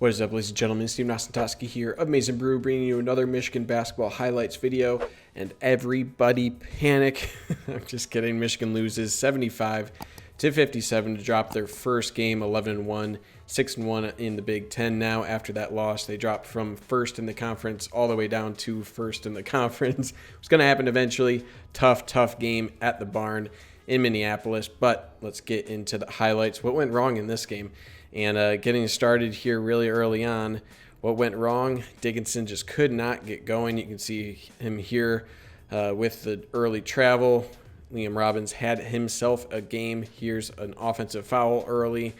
What is up, ladies and gentlemen? Steve Nostentoski here of Mason Brew, bringing you another Michigan basketball highlights video. And everybody panic. I'm just kidding. Michigan loses 75-57 to drop their first game, 11-1, 6-1 in the Big Ten now. After that loss, they dropped from first in the conference all the way down to first in the conference. It's going to happen eventually. Tough game at the barn in Minneapolis. But let's get into the highlights. What went wrong in this game? And getting started here really early on, what went wrong? Dickinson just could not get going. You can see him here with the early travel. Liam Robbins had himself a game. Here's an offensive foul early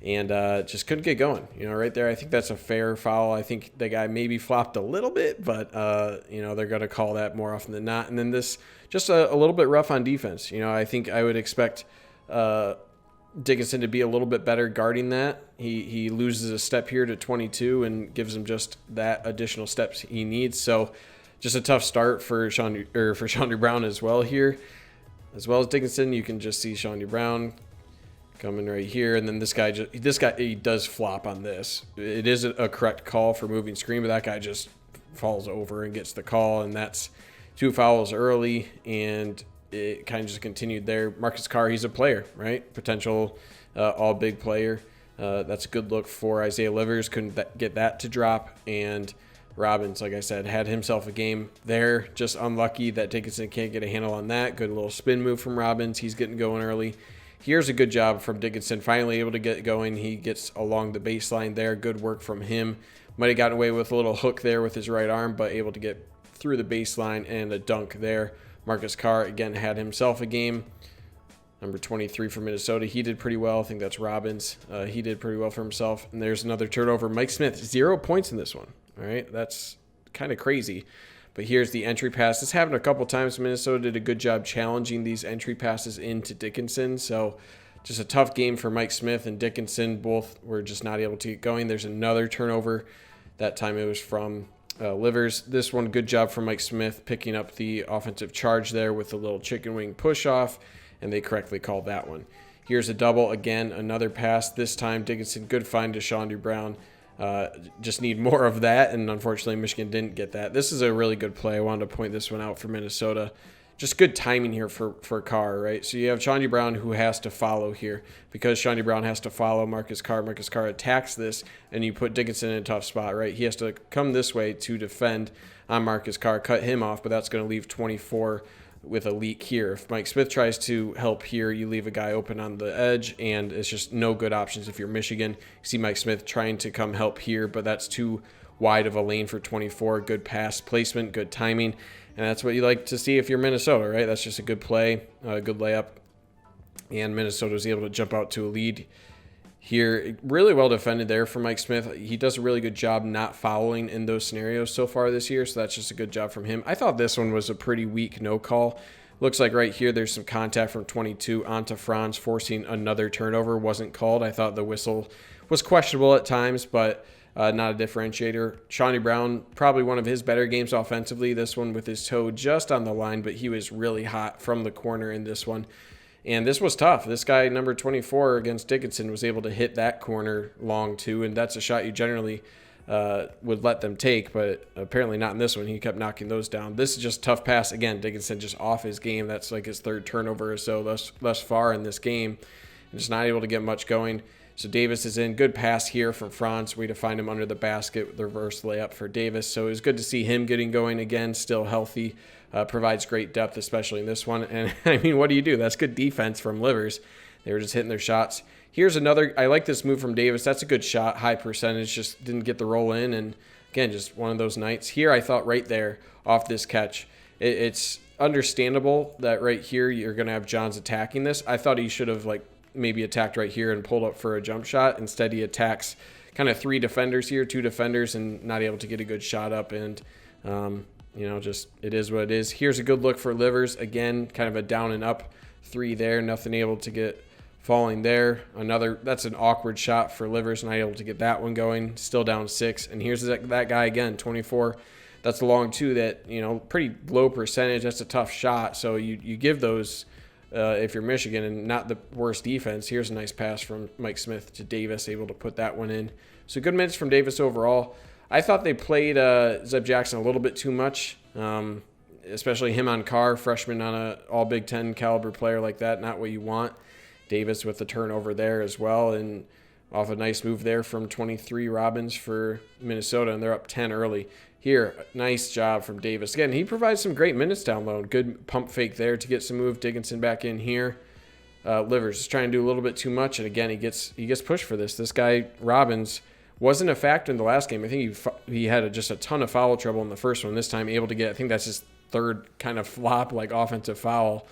and just couldn't get going. Right there, I think that's a fair foul. I think the guy maybe flopped a little bit, but, they're going to call that more often than not. And then this, just a little bit rough on defense. I think I would expect Dickinson to be a little bit better guarding that. He loses a step here to 22 and gives him just that additional steps he needs. So just a tough start for Chaundee Brown as well here. As well as Dickinson, you can just see Chaundee Brown coming right here. And then this guy, he does flop on this. It is a correct call for moving screen, but that guy just falls over and gets the call. And that's 2 fouls early, and it kind of just continued there. Marcus Carr, he's a player, right? Potential all-big player. That's a good look for Isaiah Livers. Couldn't get that to drop. And Robbins, like I said, had himself a game there. Just unlucky that Dickinson can't get a handle on that. Good little spin move from Robbins. He's getting going early. Here's a good job from Dickinson. Finally able to get going. He gets along the baseline there. Good work from him. Might have gotten away with a little hook there with his right arm, but able to get through the baseline and a dunk there. Marcus Carr, again, had himself a game. Number 23 for Minnesota. He did pretty well. I think that's Robbins. He did pretty well for himself. And there's another turnover. Mike Smith, 0 points in this one. All right, that's kind of crazy. But here's the entry pass. This happened a couple times. Minnesota did a good job challenging these entry passes into Dickinson. So just a tough game for Mike Smith and Dickinson. Both were just not able to get going. There's another turnover. That time it was from Livers. This one, good job from Mike Smith picking up the offensive charge there with a little chicken wing push off, and they correctly called that one. Here's a double. Again, another pass. This time, Dickinson, good find to Chaundee Brown. Just need more of that, and unfortunately, Michigan didn't get that. This is a really good play. I wanted to point this one out for Minnesota. Just good timing here for Carr, right? So you have Chaundee Brown who has to follow here. Because Chaundee Brown has to follow Marcus Carr. Marcus Carr attacks this, and you put Dickinson in a tough spot, right? He has to come this way to defend on Marcus Carr, cut him off, but that's going to leave 24 with a leak here. If Mike Smith tries to help here, you leave a guy open on the edge, and it's just no good options if you're Michigan. You see Mike Smith trying to come help here, but that's too wide of a lane for 24. Good pass placement, good timing. And that's what you like to see if you're Minnesota, right? That's just a good play, a good layup. And Minnesota was able to jump out to a lead here. Really well defended there for Mike Smith. He does a really good job not fouling in those scenarios so far this year, so that's just a good job from him. I thought this one was a pretty weak no call. Looks like right here there's some contact from 22 onto Franz, forcing another turnover. Wasn't called. I thought the whistle was questionable at times, but not a differentiator. Chaundee Brown, probably one of his better games offensively. This one with his toe just on the line, but he was really hot from the corner in this one. And this was tough. This guy, number 24 against Dickinson, was able to hit that corner long too, and that's a shot you generally would let them take, but apparently not in this one. He kept knocking those down. This is just a tough pass. Again, Dickinson just off his game. That's like his third turnover or so thus far in this game, and just not able to get much going. So Davis is in. Good pass here from Franz. Way to find him under the basket. The reverse layup for Davis. So it was good to see him getting going again, still healthy. Provides great depth, especially in this one. And, I mean, what do you do? That's good defense from Livers. They were just hitting their shots. Here's another. I like this move from Davis. That's a good shot. High percentage. Just didn't get the roll in. And, again, just one of those nights. Here I thought right there off this catch, it's understandable that right here you're going to have Johns attacking this. I thought he should have, maybe attacked right here and pulled up for a jump shot. Instead, he attacks kind of 3 defenders here, 2 defenders, and not able to get a good shot up. And, just it is what it is. Here's a good look for Livers. Again, kind of a down and up 3 there. Nothing able to get falling there. That's an awkward shot for Livers, not able to get that one going. Still down 6. And here's that guy again, 24. That's a long 2 that, pretty low percentage. That's a tough shot. So you give those if you're Michigan, and not the worst defense. Here's a nice pass from Mike Smith to Davis, able to put that one in. So good minutes from Davis overall. I thought they played Zeb Jackson a little bit too much, especially him on Carr, freshman on a all Big Ten caliber player like that. Not what you want. Davis with the turnover there as well, and off a nice move there from 23 Robbins for Minnesota, and they're up 10 early. Here, nice job from Davis. Again, he provides some great minutes down low. Good pump fake there to get some move. Dickinson back in here. Livers is trying to do a little bit too much, and again, he gets pushed for this. This guy, Robbins, wasn't a factor in the last game. I think he had just a ton of foul trouble in the first one. This time, able to get, I think that's his third kind of flop, like offensive foul.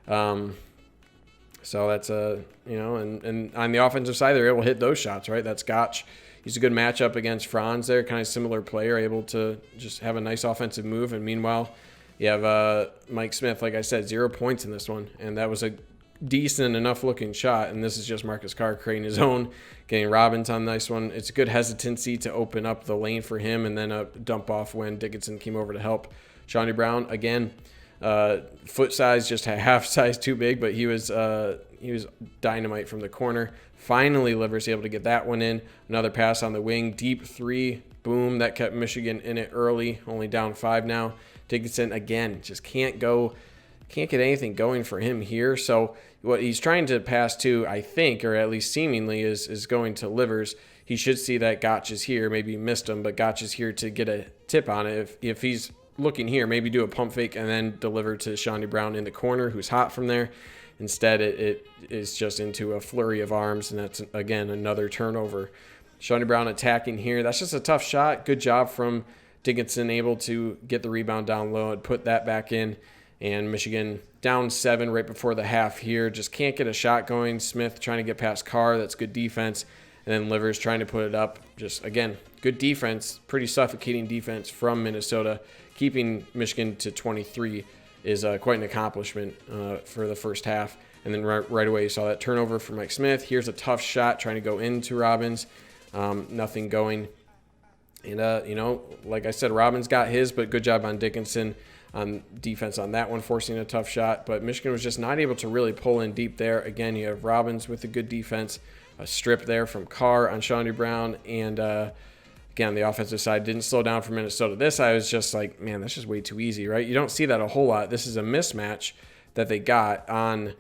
So that's and on the offensive side, they're able to hit those shots, right? That's Gotch. He's a good matchup against Franz there, kind of similar player, able to just have a nice offensive move. And meanwhile, you have Mike Smith, like I said, 0 points in this one, and that was a decent enough looking shot. And this is just Marcus Carr creating his own, getting Robbins on nice one. It's a good hesitancy to open up the lane for him, and then a dump off when Dickinson came over to help. Chaundee Brown again. Foot size just a half size too big, but he was dynamite from the corner. Finally, Livers able to get that one in. Another pass on the wing, deep three, boom. That kept Michigan in it early. Only down 5 now. Dickinson again just can't get anything going for him here. So what he's trying to pass to, I think, or at least seemingly, is going to Livers. He should see that Gotch is here. Maybe he missed him, but Gotch is here to get a tip on it. If he's looking here, maybe do a pump fake and then deliver to Chaundee Brown in the corner, who's hot from there. Instead, it is just into a flurry of arms, and that's, again, another turnover. Chaundee Brown attacking here. That's just a tough shot. Good job from Dickinson, able to get the rebound down low and put that back in. And Michigan down 7 right before the half here. Just can't get a shot going. Smith trying to get past Carr. That's good defense. And then Livers trying to put it up. Just, again, good defense. Pretty suffocating defense from Minnesota. Keeping Michigan to 23 is quite an accomplishment for the first half. And then right away you saw that turnover for Mike Smith. Here's a tough shot trying to go into Robbins. Nothing going. And, like I said, Robbins got his, but good job on Dickinson on defense on that one, forcing a tough shot. But Michigan was just not able to really pull in deep there. Again, you have Robbins with a good defense. A strip there from Carr on Chaundee Brown. And, again, the offensive side didn't slow down for Minnesota. This, I was just like, man, that's just way too easy, right? You don't see that a whole lot. This is a mismatch that they got on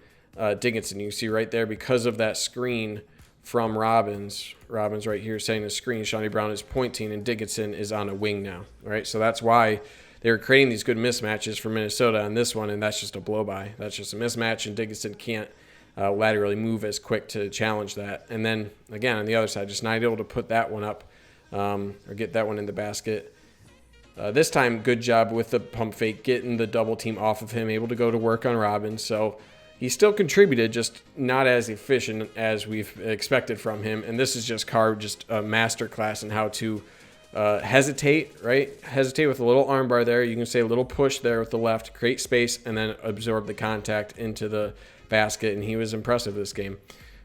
Dickinson. You see right there because of that screen from Robbins. Robbins right here setting the screen. Chaundee Brown is pointing, and Dickinson is on a wing now, right? So that's why they were creating these good mismatches for Minnesota on this one, and that's just a blow-by. That's just a mismatch, and Dickinson can't laterally move as quick to challenge that. And then, again, on the other side, just not able to put that one up. Or get that one in the basket. This time, good job with the pump fake, getting the double team off of him, able to go to work on Robbins. So he still contributed, just not as efficient as we've expected from him. And this is just Carr, just a master class in how to hesitate, right? Hesitate with a little arm bar there. You can say a little push there with the left, create space, and then absorb the contact into the basket. And he was impressive this game.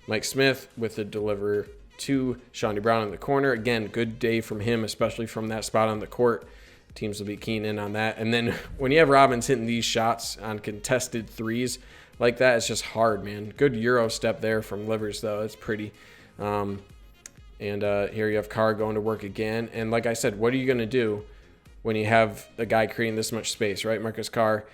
Mike Smith with the deliver to Chaundee Brown in the corner. Again, good day from him, especially from that spot on the court. Teams will be keen in on that. And then when you have Robbins hitting these shots on contested threes like that, it's just hard, man. Good Euro step there from Livers, though. It's pretty. And here you have Carr going to work again. And like I said, what are you going to do when you have a guy creating this much space, right? Marcus Carr,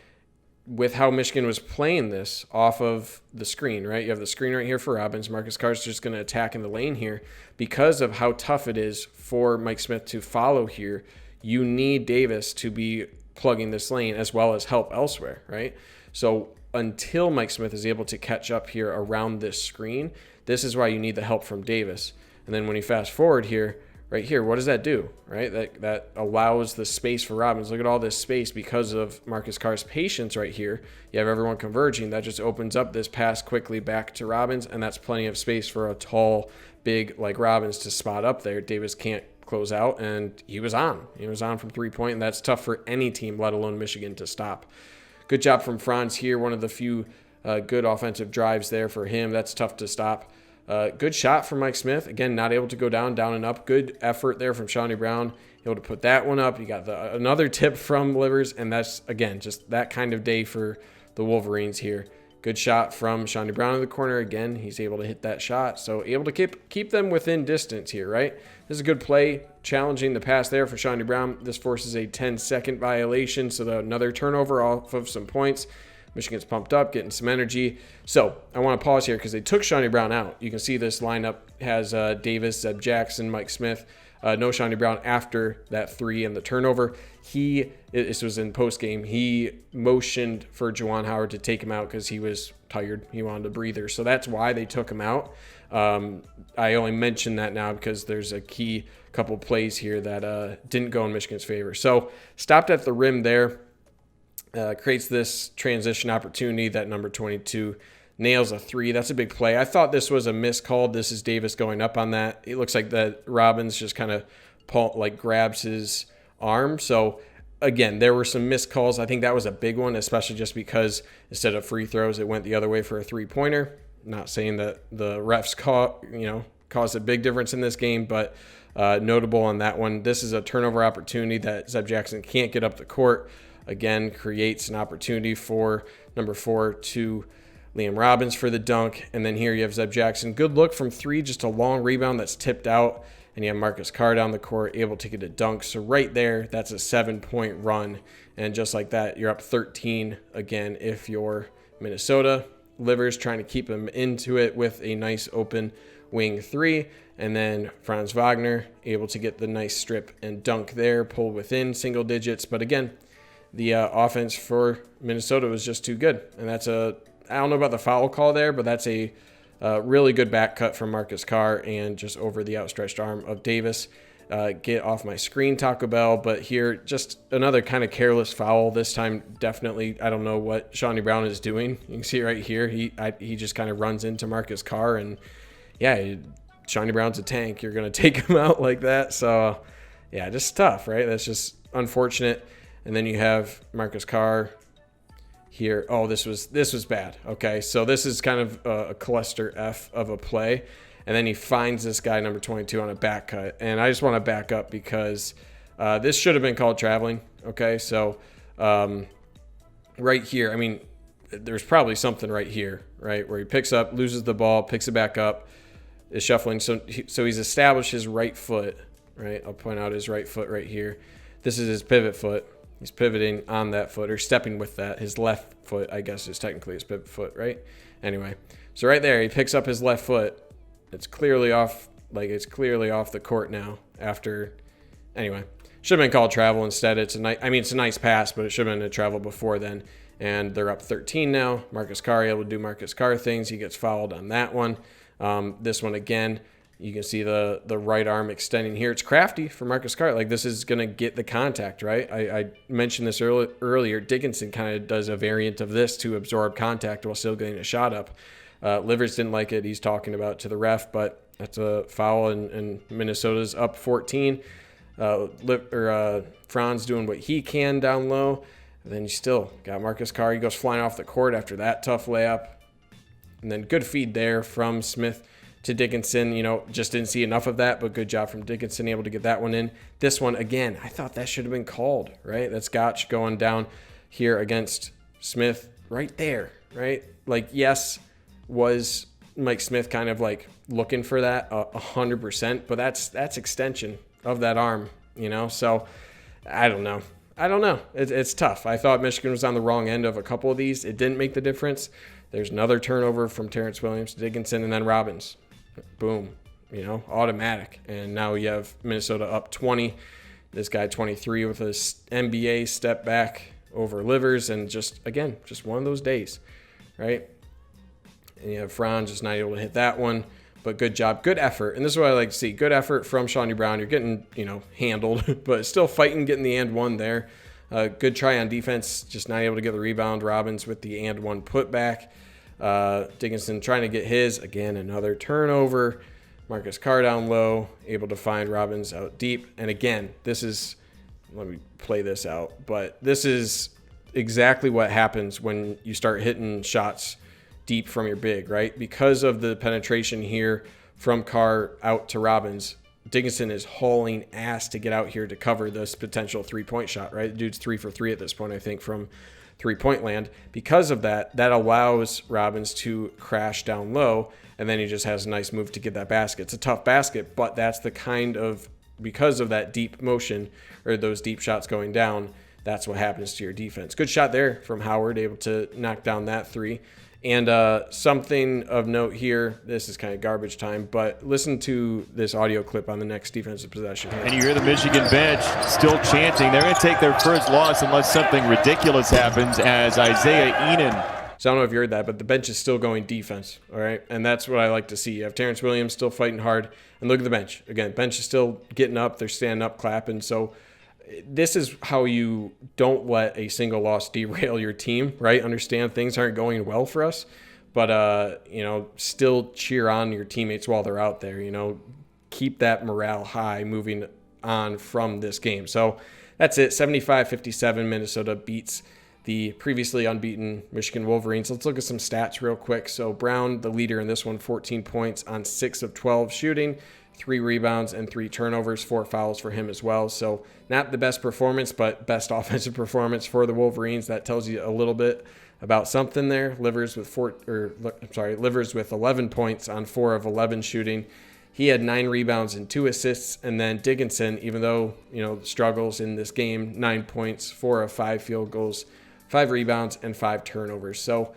with how Michigan was playing this off of the screen, right? You have the screen right here for Robbins. Marcus Carr's just going to attack in the lane here. Because of how tough it is for Mike Smith to follow here, you need Davis to be plugging this lane as well as help elsewhere, right? So until Mike Smith is able to catch up here around this screen, this is why you need the help from Davis. And then when you fast forward here, right here, what does that do, right? That allows the space for Robbins. Look at all this space because of Marcus Carr's patience right here. You have everyone converging. That just opens up this pass quickly back to Robbins, and that's plenty of space for a tall, big like Robbins to spot up there. Davis can't close out, and he was on. He was on from three-point, and that's tough for any team, let alone Michigan, to stop. Good job from Franz here. One of the few good offensive drives there for him. That's tough to stop. Good shot from Mike Smith. Again, not able to go down and up. Good effort there from Chaundee Brown. Able to put that one up. You got another tip from Livers, and that's, again, just that kind of day for the Wolverines here. Good shot from Chaundee Brown in the corner. Again, he's able to hit that shot. So able to keep them within distance here, right? This is a good play, challenging the pass there for Chaundee Brown. This forces a 10-second violation, so another turnover off of some points. Michigan's pumped up, getting some energy. So I want to pause here because they took Chaundee Brown out. You can see this lineup has Davis, Zeb Jackson, Mike Smith. No Chaundee Brown after that 3 and the turnover. This was in post game. He motioned for Juwan Howard to take him out because he was tired. He wanted a breather. So that's why they took him out. I only mention that now because there's a key couple plays here that didn't go in Michigan's favor. So stopped at the rim there. Creates this transition opportunity that number 22 nails a 3. That's a big play. I thought this was a miss call. This is Davis going up on that. It looks like that Robbins just kind of grabs his arm. So again, there were some missed calls. I think that was a big one, especially just because instead of free throws, it went the other way for a 3-pointer. Not saying that the refs caused a big difference in this game, but notable on that one. This is a turnover opportunity that Zeb Jackson can't get up the court. Again, creates an opportunity for number 4 to Liam Robbins for the dunk. And then here you have Zeb Jackson. Good look from 3, just a long rebound that's tipped out. And you have Marcus Carr down the court, able to get a dunk. So right there, that's a 7-point run. And just like that, you're up 13 again if you're Minnesota. Livers trying to keep him into it with a nice open wing 3. And then Franz Wagner able to get the nice strip and dunk there, pull within single digits. But again, the offense for Minnesota was just too good. And that's I don't know about the foul call there, but that's a really good back cut from Marcus Carr and just over the outstretched arm of Davis. Get off my screen, Taco Bell. But here, just another kind of careless foul. This time, definitely, I don't know what Chaundee Brown is doing. You can see right here, he just kind of runs into Marcus Carr. And, yeah, Chaundee Brown's a tank. You're going to take him out like that. So, yeah, just tough, right? That's just unfortunate. And then you have Marcus Carr here. Oh, this was bad. Okay, so this is kind of a cluster F of a play. And then he finds this guy, number 22, on a back cut. And I just want to back up because this should have been called traveling. Okay, so right here, I mean, there's probably something right here, right, where he picks up, loses the ball, picks it back up, is shuffling. So he's established his right foot, right? I'll point out his right foot right here. This is his pivot foot. He's pivoting on that foot or stepping with that. His left foot, I guess, is technically his pivot foot, right? Anyway, so right there, he picks up his left foot. It's clearly off the court now after. Anyway, should have been called travel instead. It's a nice pass, but it should have been a travel before then. And they're up 13 now. Marcus Carr able to do Marcus Carr things. He gets fouled on that one. This one again. You can see the right arm extending here. It's crafty for Marcus Carr. Like, this is going to get the contact, right? I mentioned this earlier. Dickinson kind of does a variant of this to absorb contact while still getting a shot up. Livers didn't like it. He's talking about to the ref, but that's a foul, and Minnesota's up 14. Franz doing what he can down low. And then you still got Marcus Carr. He goes flying off the court after that tough layup. And then good feed there from Smith to Dickinson. Just didn't see enough of that, but good job from Dickinson, able to get that one in. This one, again, I thought that should have been called, right? That's Gotch going down here against Smith right there, right? Like, yes, was Mike Smith kind of like looking for that 100%, but that's extension of that arm, So I don't know. It's tough. I thought Michigan was on the wrong end of a couple of these. It didn't make the difference. There's another turnover from Terrence Williams, Dickinson, and then Robbins. Boom, automatic. And now you have Minnesota up 20. This guy 23 with a NBA step back over Livers, and just one of those days, right? And you have Franz just not able to hit that one, but good job, good effort. And this is what I like to see. Good effort from Chaundee Brown. You're getting, handled, but still fighting, getting the and one there. Good try on defense, just not able to get the rebound. Robbins with the and one putback. Dickinson trying to get his. Again, another turnover. Marcus Carr down low, able to find Robbins out deep. And again, let me play this out, but this is exactly what happens when you start hitting shots deep from your big, right? Because of the penetration here from Carr out to Robbins, Dickinson is hauling ass to get out here to cover this potential 3-point shot, right? The dude's 3 for 3 at this point, I think, from 3-point land. Because of that, that allows Robbins to crash down low, and then he just has a nice move to get that basket. It's a tough basket, but that's the kind of, because of that deep motion or those deep shots going down, that's what happens to your defense. Good shot there from Howard, able to knock down that three. And something of note here, this is kind of garbage time, but listen to this audio clip on the next defensive possession. And you hear the Michigan bench still chanting. They're going to take their first loss unless something ridiculous happens, as Isaiah Enan. So I don't know if you heard that, but the bench is still going defense, all right? And that's what I like to see. You have Terrence Williams still fighting hard. And look at the bench. Again, bench is still getting up. They're standing up, clapping. So this is how you don't let a single loss derail your team, right? Understand things aren't going well for us, but, still cheer on your teammates while they're out there. Keep that morale high moving on from this game. So that's it. 75-57, Minnesota beats the previously unbeaten Michigan Wolverines. Let's look at some stats real quick. So Brown, the leader in this one, 14 points on 6 of 12 shooting, 3 rebounds and 3 turnovers, 4 fouls for him as well. So not the best performance, but best offensive performance for the Wolverines. That tells you a little bit about something there. Livers with 11 points on 4 of 11 shooting. He had 9 rebounds and 2 assists. And then Dickinson, even though, struggles in this game, 9 points, 4 of 5 field goals, 5 rebounds, and 5 turnovers. So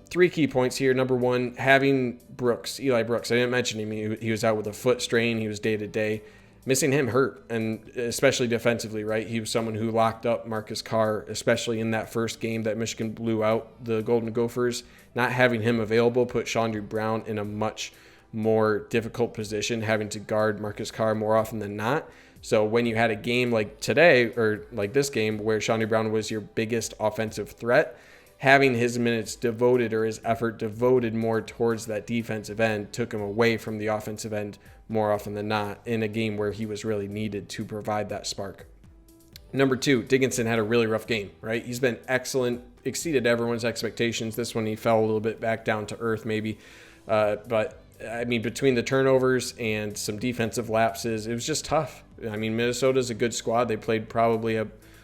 3 key points here. Number one, having Brooks, Eli Brooks. I didn't mention him. He was out with a foot strain. He was day-to-day. Missing him hurt, and especially defensively, right? He was someone who locked up Marcus Carr, especially in that first game that Michigan blew out the Golden Gophers. Not having him available put Chaundee Brown in a much more difficult position, having to guard Marcus Carr more often than not. So when you had a game like today, or like this game, where Chaundee Brown was your biggest offensive threat, having his minutes devoted, or his effort devoted more towards that defensive end, took him away from the offensive end more often than not in a game where he was really needed to provide that spark. Number 2, Dickinson had a really rough game, right? He's been excellent, exceeded everyone's expectations. This one he fell a little bit back down to earth maybe, but I mean, between the turnovers and some defensive lapses, it was just tough. I mean, Minnesota's a good squad. They played probably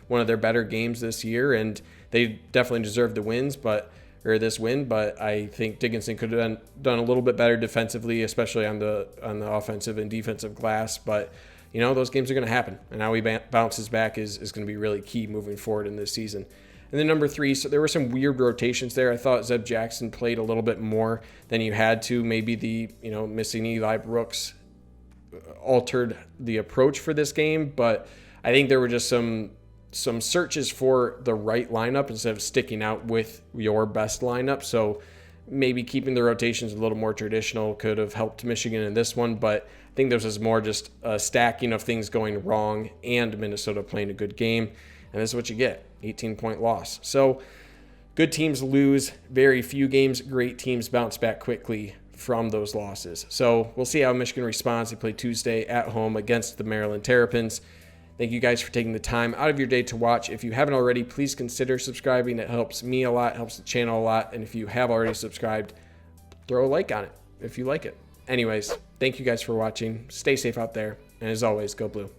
one of their better games this year, and they definitely deserved this win. But I think Dickinson could have done a little bit better defensively, especially on the offensive and defensive glass. But those games are going to happen, and how he bounces back is going to be really key moving forward in this season. And then number 3, so there were some weird rotations there. I thought Zeb Jackson played a little bit more than you had to. Maybe the missing Eli Brooks altered the approach for this game, but I think there were just some searches for the right lineup instead of sticking out with your best lineup. So maybe keeping the rotations a little more traditional could have helped Michigan in this one, but I think this was more just a stacking of things going wrong and Minnesota playing a good game. And this is what you get, 18-point loss. So good teams lose very few games. Great teams bounce back quickly from those losses. So we'll see how Michigan responds. They play Tuesday at home against the Maryland Terrapins. Thank you guys for taking the time out of your day to watch. If you haven't already, please consider subscribing. It helps me a lot, helps the channel a lot. And if you have already subscribed, throw a like on it if you like it. Anyways, thank you guys for watching. Stay safe out there. And as always, go blue.